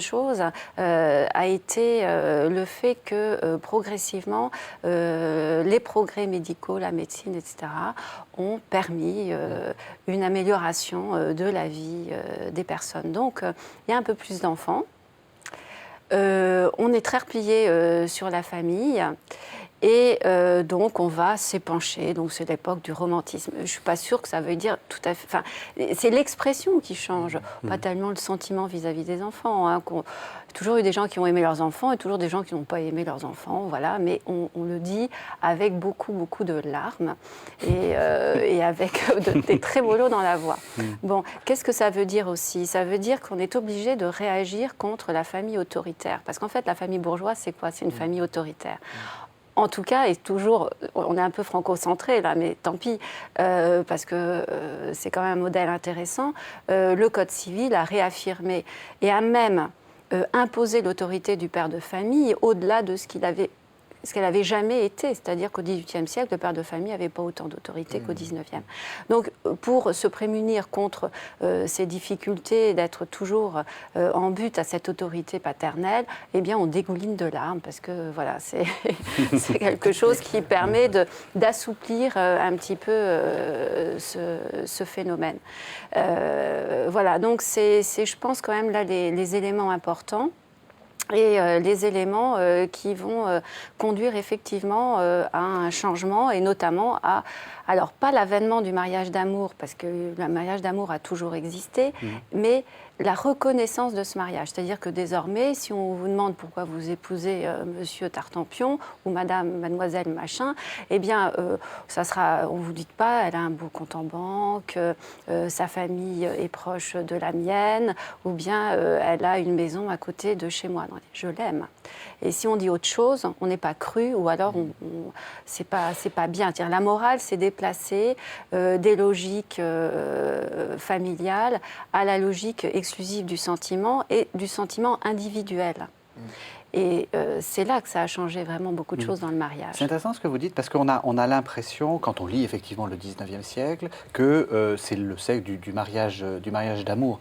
chose a été le fait que progressivement, les progrès médicaux, la médecine, etc., ont permis une amélioration de la vie des personnes. Donc, il y a un peu plus d'enfants. On est très replié sur la famille. Et donc, on va s'épancher. Donc, c'est l'époque du romantisme. Je ne suis pas sûre que ça veut dire tout à fait... Enfin, c'est l'expression qui change, pas tellement le sentiment vis-à-vis des enfants. Hein, toujours eu des gens qui ont aimé leurs enfants et toujours des gens qui n'ont pas aimé leurs enfants, voilà. Mais on le dit avec beaucoup, beaucoup de larmes et avec des trémolos dans la voix. Bon, qu'est-ce que ça veut dire aussi? Ça veut dire qu'on est obligé de réagir contre la famille autoritaire. Parce qu'en fait, la famille bourgeoise, c'est quoi? C'est une famille autoritaire. En tout cas, et toujours, on est un peu franco-centré là, mais tant pis, parce que c'est quand même un modèle intéressant. Le Code civil a réaffirmé et a même imposé l'autorité du père de famille au-delà de ce ce qu'elle n'avait jamais été. C'est-à-dire qu'au XVIIIe siècle, le père de famille n'avait pas autant d'autorité qu'au XIXe. Donc, pour se prémunir contre ces difficultés d'être toujours en but à cette autorité paternelle, eh bien, on dégouline de larmes parce que, voilà, c'est quelque chose qui permet d'assouplir un petit peu ce phénomène. Voilà, donc c'est, je pense, quand même là les éléments importants. Et les éléments qui vont conduire effectivement à un changement et notamment à, alors pas l'avènement du mariage d'amour, parce que le mariage d'amour a toujours existé, mais la reconnaissance de ce mariage. C'est-à-dire que désormais, si on vous demande pourquoi vous épousez monsieur Tartampion ou mademoiselle machin, eh bien, ça sera, on ne vous dit pas, elle a un beau compte en banque, sa famille est proche de la mienne, ou bien elle a une maison à côté de chez moi. Non, je l'aime. Et si on dit autre chose, on n'est pas cru, ou alors c'est pas bien. C'est-à-dire, la morale s'est déplacée des logiques familiales à la logique exclusive du sentiment et du sentiment individuel. Et c'est là que ça a changé vraiment beaucoup de choses dans le mariage. C'est intéressant ce que vous dites, parce qu'on a l'impression, quand on lit effectivement le 19e siècle, que c'est le siècle du mariage d'amour.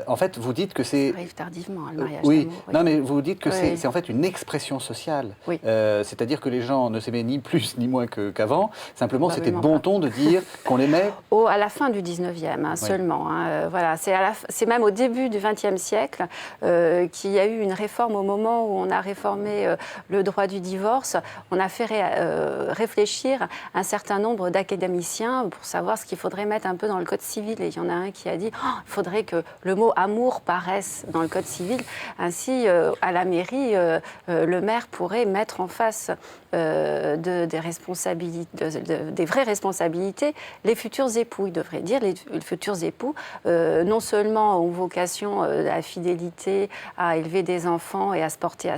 En fait, vous dites que c'est... Ça arrive tardivement, le mariage oui. d'amour. Oui. Non, mais vous dites que Oui. c'est en fait une expression sociale. Oui. C'est-à-dire que les gens ne s'aimaient ni plus ni moins qu'avant. Simplement, c'était Probablement bon pas. ton de dire qu'on l'aimait. À la fin du 19e seulement. Voilà, c'est même au début du 20e siècle qu'il y a eu une réforme au moment où on a réformé le droit du divorce. On a fait réfléchir un certain nombre d'académiciens pour savoir ce qu'il faudrait mettre un peu dans le code civil. Et il y en a un qui a dit il faudrait que le mot amour paraisse dans le code civil. Ainsi, à la mairie, le maire pourrait mettre en face des responsabilités, des vraies responsabilités, les futurs époux. Il devrait dire les futurs époux, non seulement ont vocation à la fidélité, à élever des enfants et à se porter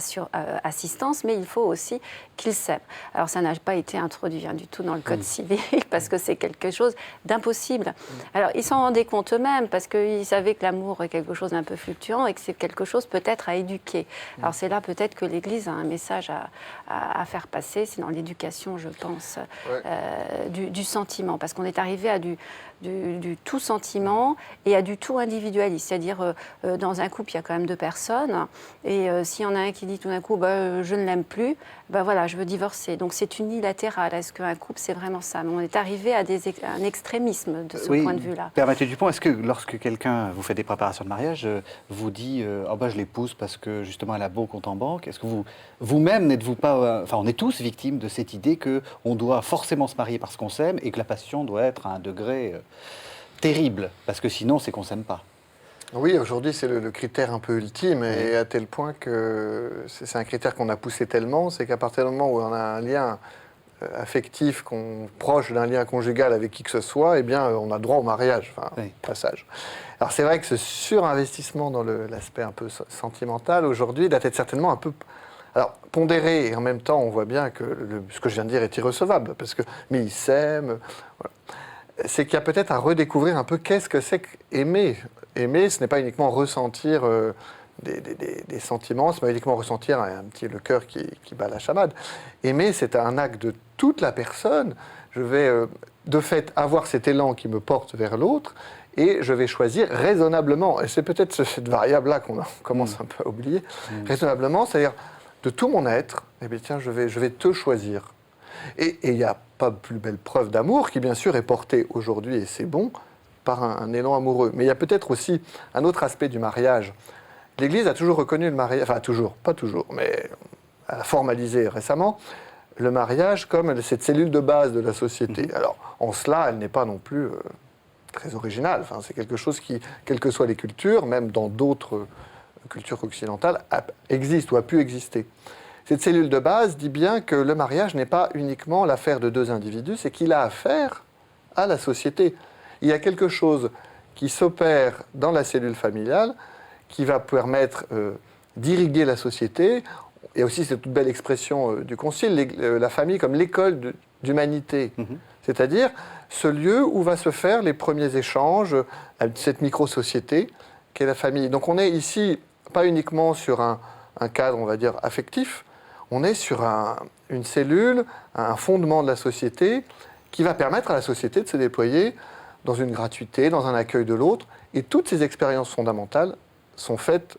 assistance, mais il faut aussi qu'ils s'aiment. Alors ça n'a pas été introduit du tout dans le code civil parce que c'est quelque chose d'impossible. Alors ils s'en rendaient compte eux-mêmes parce qu'ils savaient que l'amour est quelque chose d'un peu fluctuant et que c'est quelque chose peut-être à éduquer. Alors c'est là peut-être que l'Église a un message à faire passer, c'est dans l'éducation, je pense, du sentiment, parce qu'on est arrivé à du tout sentiment et à du tout individualiste. C'est-à-dire, dans un couple, il y a quand même deux personnes, et s'il y en a un qui dit tout d'un coup, je ne l'aime plus, voilà, je veux divorcer. Donc c'est unilatéral. Est-ce qu'un couple, c'est vraiment ça? On est arrivé à un extrémisme de ce point de vue-là. Père Mathieu Dupont, est-ce que lorsque quelqu'un vous fait des préparations de mariage, vous dit je l'épouse parce que justement elle a beau compte en banque, est-ce que vous-même n'êtes-vous pas... on est tous victimes de cette idée qu'on doit forcément se marier parce qu'on s'aime et que la passion doit être à un degré terrible, parce que sinon c'est qu'on ne s'aime pas. Oui, aujourd'hui, c'est le critère un peu ultime, et à tel point que c'est un critère qu'on a poussé tellement, c'est qu'à partir du moment où on a un lien affectif, proche d'un lien conjugal avec qui que ce soit, eh bien, on a droit au mariage, passage. Alors c'est vrai que ce surinvestissement dans l'aspect un peu sentimental, aujourd'hui, date certainement un peu... Alors, pondéré, et en même temps, on voit bien que ce que je viens de dire est irrecevable, mais ils s'aiment... Voilà. C'est qu'il y a peut-être à redécouvrir un peu qu'est-ce que c'est qu'aimer. Aimer, ce n'est pas uniquement ressentir des sentiments, c'est pas uniquement ressentir le cœur qui bat la chamade. Aimer, c'est un acte de toute la personne. Je vais, de fait, avoir cet élan qui me porte vers l'autre, et je vais choisir raisonnablement. Et c'est peut-être cette variable-là qu'on commence un peu à oublier. Raisonnablement, c'est-à-dire de tout mon être, eh bien, tiens, je vais te choisir. Et il n'y a pas plus belle preuve d'amour qui, bien sûr, est portée aujourd'hui, et c'est bon, par un élan amoureux. Mais il y a peut-être aussi un autre aspect du mariage. L'Église a toujours reconnu le mariage, enfin toujours, pas toujours, mais a formalisé récemment le mariage comme cette cellule de base de la société. Alors, en cela, elle n'est pas non plus très originale. Enfin, c'est quelque chose qui, quelles que soient les cultures, même dans d'autres cultures occidentales, existe ou a pu exister. Cette cellule de base dit bien que le mariage n'est pas uniquement l'affaire de deux individus, c'est qu'il a affaire à la société. Il y a quelque chose qui s'opère dans la cellule familiale qui va permettre d'irriguer la société. Il y a aussi cette toute belle expression du Concile, la famille comme l'école d'humanité. C'est-à-dire ce lieu où va se faire les premiers échanges, cette micro-société qu'est la famille. Donc on est ici pas uniquement sur un cadre, on va dire, affectif, on est sur une cellule, un fondement de la société qui va permettre à la société de se déployer dans une gratuité, dans un accueil de l'autre. Et toutes ces expériences fondamentales sont faites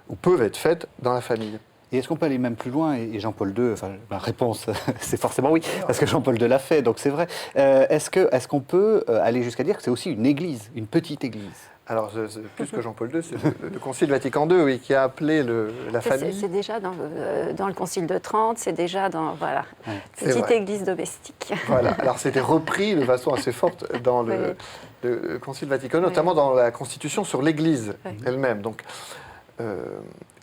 ou peuvent être faites dans la famille. Et est-ce qu'on peut aller même plus loin? Et Jean-Paul II, enfin, la réponse, c'est forcément oui, parce que Jean-Paul II l'a fait, donc c'est vrai. Est-ce qu'on peut aller jusqu'à dire que c'est aussi une église, une petite église? Alors, plus que Jean-Paul II, c'est le Concile Vatican II, oui, qui a appelé la famille. C'est déjà dans le Concile de Trente, c'est déjà dans, voilà, petite église domestique. Voilà, alors c'était repris de façon assez forte dans le Concile Vatican II, notamment dans la Constitution sur l'église elle-même. Donc,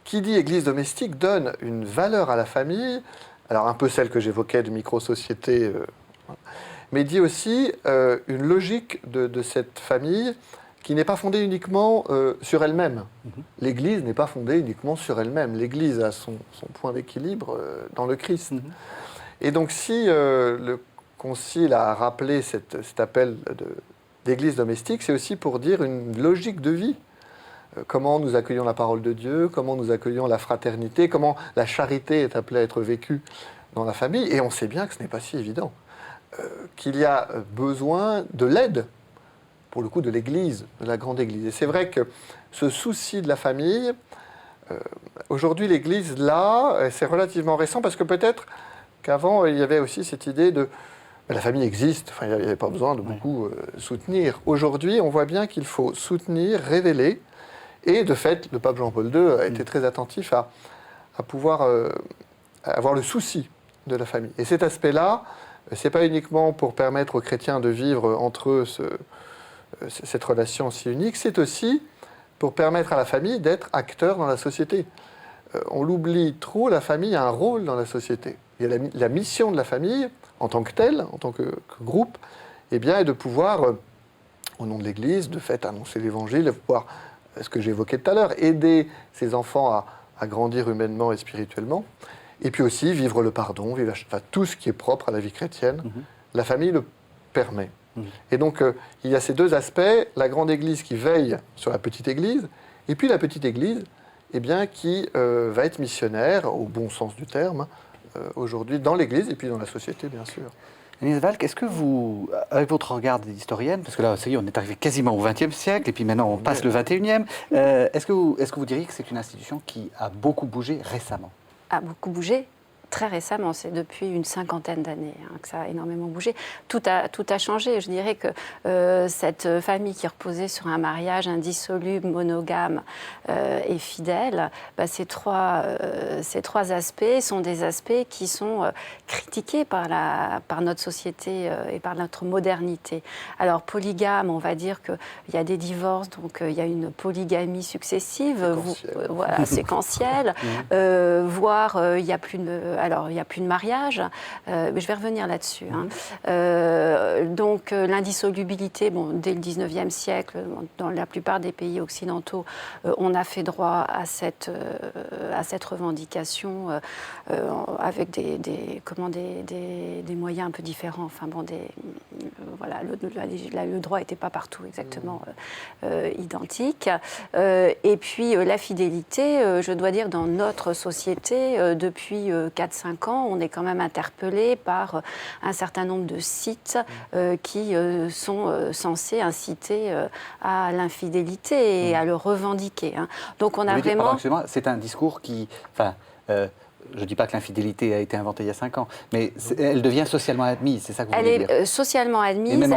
qui dit église domestique donne une valeur à la famille, alors un peu celle que j'évoquais de micro-société, mais dit aussi une logique de cette famille qui n'est pas fondée uniquement sur elle-même. L'Église n'est pas fondée uniquement sur elle-même. L'Église a son point d'équilibre dans le Christ. Et donc si le Concile a rappelé cet appel d'Église domestique, c'est aussi pour dire une logique de vie. Comment nous accueillons la parole de Dieu, comment nous accueillons la fraternité, comment la charité est appelée à être vécue dans la famille. Et on sait bien que ce n'est pas si évident, qu'il y a besoin de l'aide, pour le coup, de l'Église, de la grande Église. Et c'est vrai que ce souci de la famille, aujourd'hui, l'Église, là, c'est relativement récent, parce que peut-être qu'avant, il y avait aussi cette idée de... La famille existe, enfin, il n'y avait pas besoin de beaucoup soutenir. Aujourd'hui, on voit bien qu'il faut soutenir, révéler, et de fait, le pape Jean-Paul II a été très attentif à pouvoir avoir le souci de la famille. Et cet aspect-là, ce n'est pas uniquement pour permettre aux chrétiens de vivre entre eux cette relation si unique, c'est aussi pour permettre à la famille d'être acteur dans la société. On l'oublie trop, la famille a un rôle dans la société. Il y a la mission de la famille, en tant que telle, en tant que groupe, eh bien, est de pouvoir, au nom de l'Église, de fait annoncer l'Évangile, de pouvoir, ce que j'évoquais tout à l'heure, aider ses enfants à grandir humainement et spirituellement, et puis aussi vivre le pardon, vivre tout ce qui est propre à la vie chrétienne. La famille le permet. Et donc, il y a ces deux aspects, la grande Église qui veille sur la petite Église, et puis la petite Église, eh bien, qui va être missionnaire, au bon sens du terme, aujourd'hui, dans l'Église et puis dans la société, bien sûr. Agnès Valk, est-ce que vous, avec votre regard d'historienne, parce que là, ça y est, on est arrivé quasiment au XXe siècle, et puis maintenant on passe le XXIe, est-ce que vous diriez que c'est une institution qui a beaucoup bougé récemment? A beaucoup bougé très récemment, c'est depuis une cinquantaine d'années que ça a énormément bougé. Tout a changé. Je dirais que cette famille qui reposait sur un mariage indissoluble, monogame et fidèle, ces trois aspects sont des aspects qui sont critiqués par notre société et par notre modernité. Alors polygame, on va dire qu'il y a des divorces, donc il y a une polygamie successive, séquentielle, voire il n'y a plus de... Alors, il n'y a plus de mariage, mais je vais revenir là-dessus. Donc, l'indissolubilité, dès le 19e siècle, dans la plupart des pays occidentaux, on a fait droit à cette revendication avec des moyens un peu différents. Enfin, le droit n'était pas partout exactement identique. Et puis, la fidélité, je dois dire, dans notre société, depuis 4-5 ans, on est quand même interpellé par un certain nombre de sites qui sont censés inciter à l'infidélité et à le revendiquer. Donc on a vraiment... C'est un discours qui... je ne dis pas que l'infidélité a été inventée il y a 5 ans, mais elle devient socialement admise, c'est ça que vous voulez dire? Elle est socialement admise,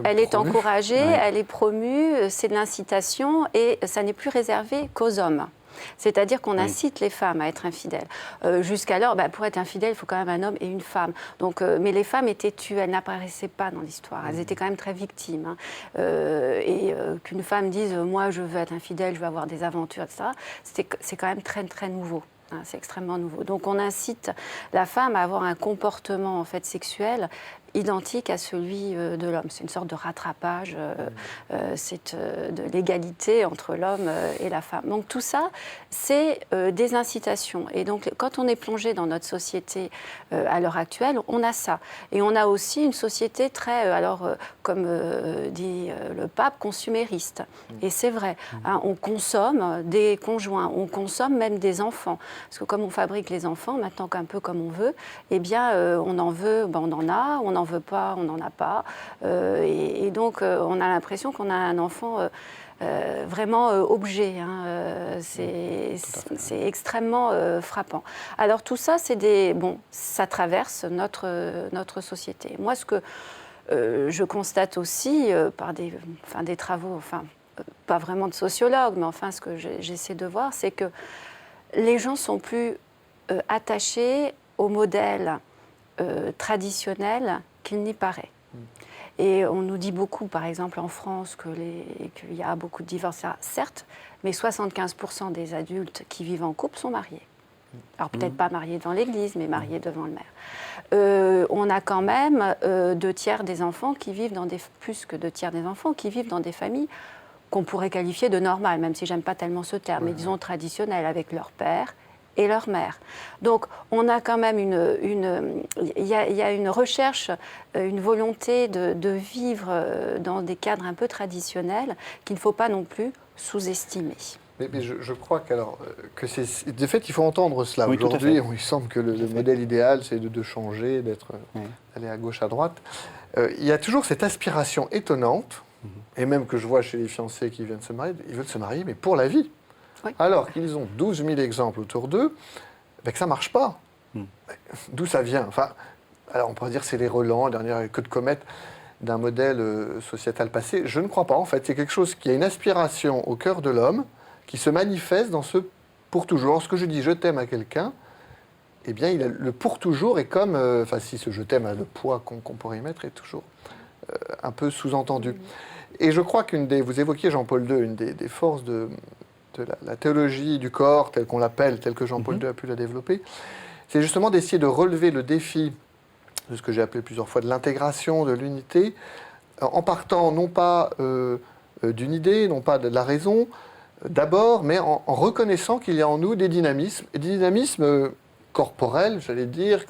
elle est encouragée, elle est promue, c'est de l'incitation et ça n'est plus réservé qu'aux hommes. C'est-à-dire qu'on incite les femmes à être infidèles. Jusqu'alors, pour être infidèle, il faut quand même un homme et une femme. Donc, mais les femmes étaient tues, elles n'apparaissaient pas dans l'histoire. Elles étaient quand même très victimes. Qu'une femme dise « moi, je veux être infidèle, je veux avoir des aventures », etc., c'est quand même très, très nouveau. C'est extrêmement nouveau. Donc on incite la femme à avoir un comportement en fait sexuel identique à celui de l'homme. C'est une sorte de rattrapage, c'est de l'égalité entre l'homme et la femme. Donc tout ça, c'est des incitations. Et donc quand on est plongé dans notre société à l'heure actuelle, on a ça. Et on a aussi une société très, comme dit le pape, consumériste. Et c'est vrai, hein, on consomme des conjoints, on consomme même des enfants. Parce que comme on fabrique les enfants, maintenant un peu comme on veut, eh bien on en veut, on en a, on n'en veut pas, on n'en a pas. Et donc on a l'impression qu'on a un enfant vraiment objet. Hein, c'est extrêmement frappant. Alors tout ça, ça traverse notre société. Moi, ce que je constate aussi par des travaux, pas vraiment de sociologue, mais enfin ce que j'essaie de voir, c'est que les gens sont plus attachés au modèle traditionnel qu'il n'y paraît. Et on nous dit beaucoup, par exemple en France, qu'il y a beaucoup de divorces, certes, mais 75% des adultes qui vivent en couple sont mariés. Alors peut-être pas mariés dans l'église, mais mariés devant le maire. On a quand même 2 tiers des enfants qui vivent plus que 2 tiers des enfants qui vivent dans des familles qu'on pourrait qualifier de normales, même si j'aime pas tellement ce terme, mais disons traditionnelles, avec leur père et leur mère. Donc on a quand même il y a une recherche, une volonté de vivre dans des cadres un peu traditionnels qu'il ne faut pas non plus sous-estimer. Mais je crois que c'est... De fait, il faut entendre cela. Oui, aujourd'hui, il semble que le modèle idéal, c'est de changer, d'aller à gauche, à droite. Il y a toujours cette aspiration étonnante, et même que je vois chez les fiancés qui viennent se marier, ils veulent se marier, mais pour la vie. Oui. Alors qu'ils ont 12 000 exemples autour d'eux, que ça ne marche pas. D'où ça vient? Alors on pourrait dire que c'est les relents, la dernière queue de comète d'un modèle sociétal passé. Je ne crois pas, en fait. C'est quelque chose qui a une aspiration au cœur de l'homme, qui se manifeste dans ce pour toujours. Lorsque je dis je t'aime à quelqu'un, eh bien, le pour toujours est comme... si ce je t'aime a le poids qu'on pourrait y mettre, est toujours un peu sous-entendu. Et je crois vous évoquiez Jean-Paul II, une des forces de la théologie du corps, telle qu'on l'appelle, telle que Jean-Paul II a pu la développer, c'est justement d'essayer de relever le défi de ce que j'ai appelé plusieurs fois de l'intégration, de l'unité, en partant non pas d'une idée, non pas de la raison, d'abord, mais en reconnaissant qu'il y a en nous des dynamismes corporels, j'allais dire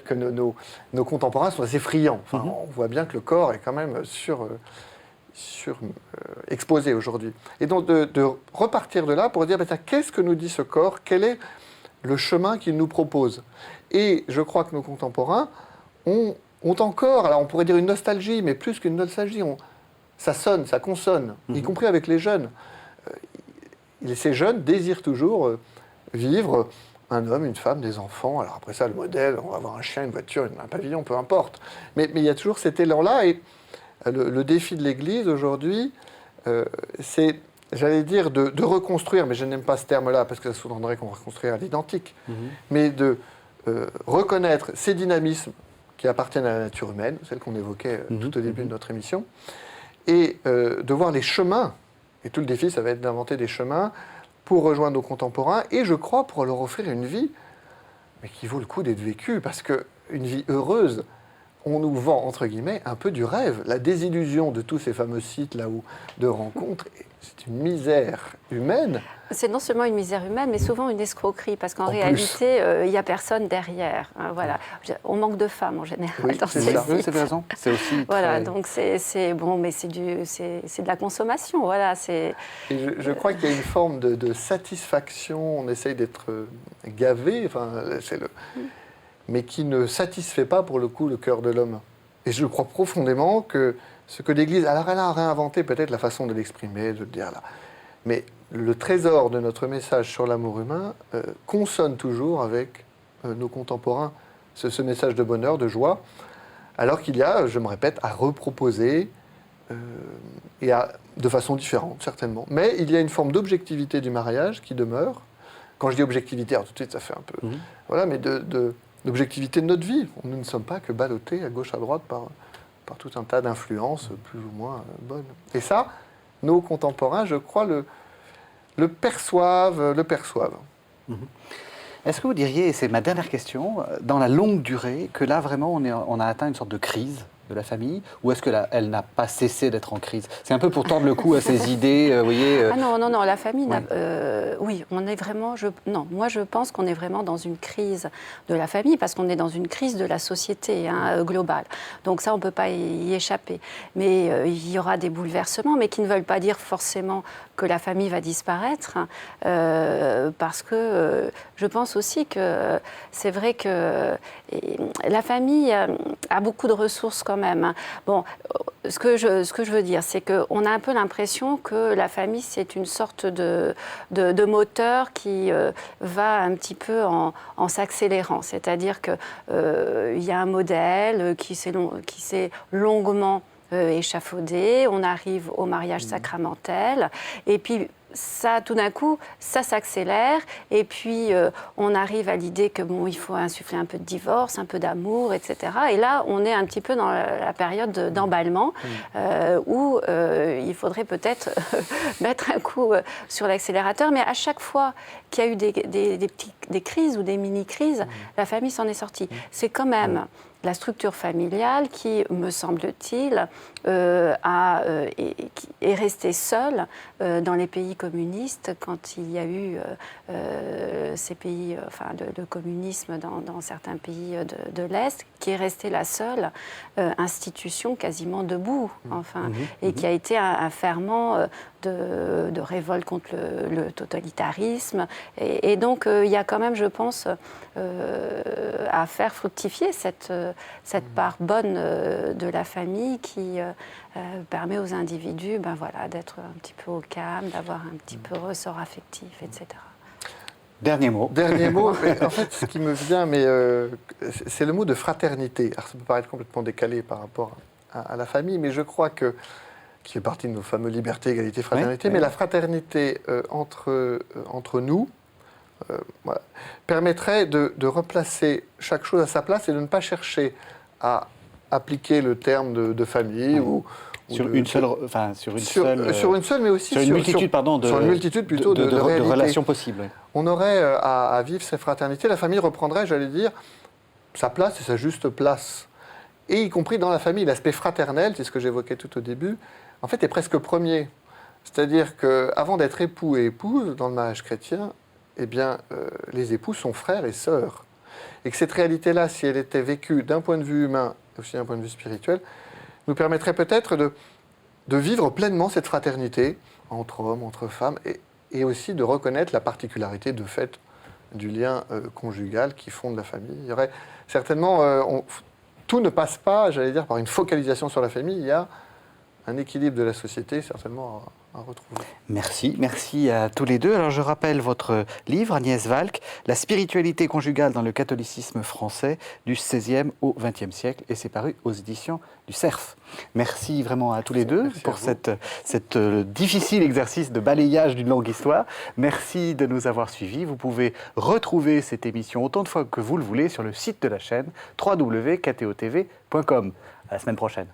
que nos contemporains sont assez friands. On voit bien que le corps est quand même exposé aujourd'hui. Et donc de repartir de là pour dire, qu'est-ce que nous dit ce corps? Quel est le chemin qu'il nous propose? Et je crois que nos contemporains ont encore, alors on pourrait dire une nostalgie, mais plus qu'une nostalgie, ça sonne, ça consonne, y compris avec les jeunes. Ces jeunes désirent toujours vivre un homme, une femme, des enfants. Alors après ça, le modèle, on va avoir un chien, une voiture, un pavillon, peu importe. Mais il y a toujours cet élan-là. Et le défi de l'Église aujourd'hui, c'est, j'allais dire, de reconstruire, mais je n'aime pas ce terme-là parce que ça sous-entendrait qu'on va reconstruire à l'identique, mais de reconnaître ces dynamismes qui appartiennent à la nature humaine, celle qu'on évoquait tout au début de notre émission, et de voir les chemins. Et tout le défi, ça va être d'inventer des chemins pour rejoindre nos contemporains, et je crois pour leur offrir une vie mais qui vaut le coup d'être vécue, parce qu'une vie heureuse, on nous vend, entre guillemets, un peu du rêve. La désillusion de tous ces fameux sites là où de rencontres, c'est une misère humaine. C'est non seulement une misère humaine, mais souvent une escroquerie, parce qu'en réalité, il n'y a personne derrière. Hein, voilà. On manque de femmes en général. Oui, c'est ça. Oui, c'est raison. C'est aussi voilà, très... donc c'est bon, mais c'est de la consommation. Voilà, et je crois qu'il y a une forme de satisfaction. On essaye d'être gavé. Mais qui ne satisfait pas, pour le coup, le cœur de l'homme. Et je crois profondément que ce que l'Église... Alors, elle a réinventé peut-être la façon de l'exprimer, de le dire là. Mais le trésor de notre message sur l'amour humain consonne toujours avec nos contemporains ce message de bonheur, de joie, alors qu'il y a, je me répète, à reproposer, de façon différente, certainement. Mais il y a une forme d'objectivité du mariage qui demeure. Quand je dis objectivité, alors tout de suite, ça fait un peu... Voilà, mais d'objectivité de notre vie. Nous ne sommes pas que ballottés à gauche, à droite par tout un tas d'influences plus ou moins bonnes. Et ça, nos contemporains, je crois, le perçoivent. Est-ce que vous diriez, et c'est ma dernière question, dans la longue durée, que là vraiment on a atteint une sorte de crise de la famille, ou est-ce qu'elle n'a pas cessé d'être en crise? C'est un peu pour tordre le cou à ces idées, vous voyez. Ah non, la famille, Ouais. oui, on est vraiment, non, moi je pense qu'on est vraiment dans une crise de la famille, parce qu'on est dans une crise de la société globale. Donc ça, on ne peut pas y échapper. Mais il y aura des bouleversements, mais qui ne veulent pas dire forcément que la famille va disparaître, parce que je pense aussi que c'est vrai que la famille a beaucoup de ressources quand même. Hein. Bon, ce que je veux dire, c'est qu'on a un peu l'impression que la famille, c'est une sorte de moteur qui va un petit peu en s'accélérant. C'est-à-dire qu'il y a un modèle qui s'est longuement échafaudé, on arrive au mariage sacramentel, et puis ça, tout d'un coup, ça s'accélère, et puis on arrive à l'idée que bon, il faut insuffler un peu de divorce, un peu d'amour, etc. Et là, on est un petit peu dans la période d'emballement, où il faudrait peut-être mettre un coup sur l'accélérateur, mais à chaque fois qu'il y a eu des crises ou des mini-crises, la famille s'en est sortie. C'est quand même la structure familiale qui, me semble-t-il, est restée seule dans les pays communistes quand il y a eu ces pays, de communisme dans certains pays de l'Est, qui est restée la seule institution quasiment debout, et qui a été un ferment de révolte contre le totalitarisme. Et donc, il y a quand même, je pense, à faire fructifier cette part bonne de la famille qui permet aux individus d'être un petit peu au calme, d'avoir un petit peu ressort affectif, etc. Dernier mot. Dernier mot, en fait, ce qui me vient, c'est le mot de fraternité. Alors, ça peut paraître complètement décalé par rapport à la famille, mais je crois qui fait partie de nos fameux liberté, égalité, fraternité, mais la fraternité entre nous, voilà, permettrait de replacer chaque chose à sa place et de ne pas chercher à appliquer le terme de famille sur une seule, mais aussi sur une multitude, sur une multitude plutôt de relations possibles. On aurait à vivre ces fraternités. La famille reprendrait, j'allais dire, sa place et sa juste place. Et y compris dans la famille, l'aspect fraternel, c'est ce que j'évoquais tout au début, en fait, est presque premier. C'est-à-dire qu'avant d'être époux et épouse dans le mariage chrétien, eh bien, les époux sont frères et sœurs. Et que cette réalité-là, si elle était vécue d'un point de vue humain et aussi d'un point de vue spirituel, nous permettrait peut-être de vivre pleinement cette fraternité entre hommes, entre femmes, et aussi de reconnaître la particularité de fait du lien conjugal qui fonde la famille. Il y aurait certainement... tout ne passe pas, j'allais dire, par une focalisation sur la famille. Il y a un équilibre de la société, certainement, à retrouver. Merci à tous les deux. Alors je rappelle votre livre, Agnès Valk, La spiritualité conjugale dans le catholicisme français du XVIe au XXe siècle, et c'est paru aux éditions du Cerf. Merci vraiment à tous les deux pour cette difficile exercice de balayage d'une longue histoire. Merci de nous avoir suivis. Vous pouvez retrouver cette émission autant de fois que vous le voulez sur le site de la chaîne www.ktotv.com. À la semaine prochaine.